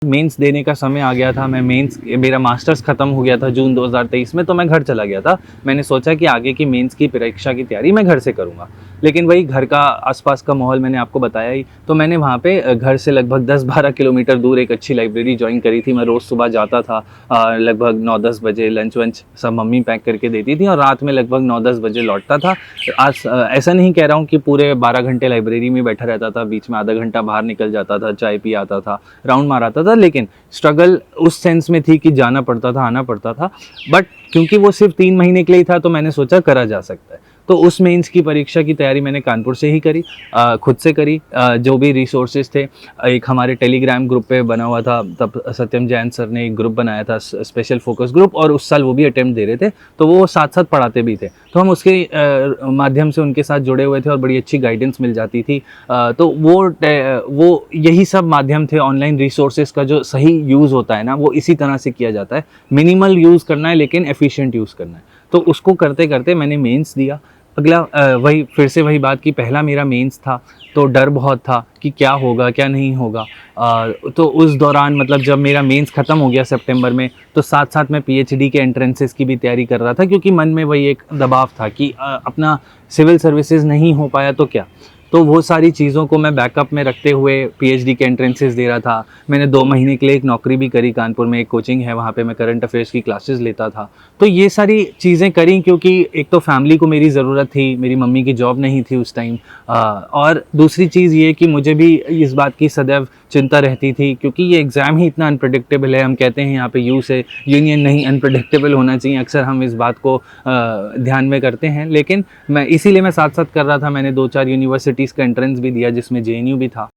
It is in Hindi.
मेंस देने का समय आ गया था, मेरा मास्टर्स ख़त्म हो गया था जून 2023 में, तो मैं घर चला गया था। मैंने सोचा कि आगे की मेंस की परीक्षा की तैयारी मैं घर से करूँगा, लेकिन वही घर का आसपास का माहौल मैंने आपको बताया ही, तो मैंने वहाँ पे घर से लगभग 10-12 किलोमीटर दूर एक अच्छी लाइब्रेरी ज्वाइन करी थी। मैं रोज़ सुबह जाता था, लगभग 9-10 बजे लंच वंच सब मम्मी पैक करके देती थी और रात में लगभग 9-10 बजे लौटता था। आज ऐसा नहीं कह रहा हूँ कि पूरे 12 घंटे लाइब्रेरी में बैठा रहता था, बीच में आधा घंटा बाहर निकल जाता था, चाय पी आता था, राउंड मार आता था, लेकिन स्ट्रगल उस सेंस में थी कि जाना पड़ता था, आना पड़ता था। बट क्योंकि वो सिर्फ 3 महीने के लिए था, तो मैंने सोचा करा जा सकता है। तो उस मेंस की परीक्षा की तैयारी मैंने कानपुर से ही करी, खुद से करी। जो भी रिसोर्सेज थे, एक हमारे टेलीग्राम ग्रुप पे बना हुआ था, तब सत्यम जैन सर ने एक ग्रुप बनाया था, स्पेशल फोकस ग्रुप, और उस साल वो भी अटेम्प्ट दे रहे थे, तो वो साथ साथ पढ़ाते भी थे, तो हम उसके माध्यम से उनके साथ जुड़े हुए थे और बड़ी अच्छी गाइडेंस मिल जाती थी। तो वो यही सब माध्यम थे। ऑनलाइन रिसोर्सेज का जो सही यूज़ होता है ना, वो इसी तरह से किया जाता है। मिनिमल यूज़ करना है लेकिन एफिशिएंट यूज़ करना है। तो उसको करते करते मैंने मेंस दिया। अगला वही फिर से वही बात कि पहला मेरा मेंस था, तो डर बहुत था कि क्या होगा क्या नहीं होगा। तो उस दौरान मतलब जब मेरा मेंस ख़त्म हो गया सितंबर में, तो साथ साथ मैं पीएचडी के एंट्रेंसेस की भी तैयारी कर रहा था, क्योंकि मन में वही एक दबाव था कि अपना सिविल सर्विसेज नहीं हो पाया तो क्या। तो वो सारी चीज़ों को मैं बैकअप में रखते हुए पीएचडी के एंट्रेंसेस दे रहा था। मैंने 2 महीने के लिए एक नौकरी भी करी, कानपुर में एक कोचिंग है, वहाँ पे मैं करंट अफेयर्स की क्लासेस लेता था। तो ये सारी चीज़ें करी क्योंकि एक तो फैमिली को मेरी ज़रूरत थी, मेरी मम्मी की जॉब नहीं थी उस टाइम, और दूसरी चीज़ ये कि मुझे भी इस बात की सदैव चिंता रहती थी, क्योंकि ये एग्ज़ाम ही इतना अनप्रेडिक्टेबल है। हम कहते हैं यहाँ पे यू से यूनियन नहीं, अनप्रेडिक्टेबल होना चाहिए, अक्सर हम इस बात को ध्यान में करते हैं, लेकिन मैं इसीलिए मैं साथ साथ कर रहा था। मैंने 2-4 यूनिवर्सिटीज़ का एंट्रेंस भी दिया जिसमें जेएनयू भी था।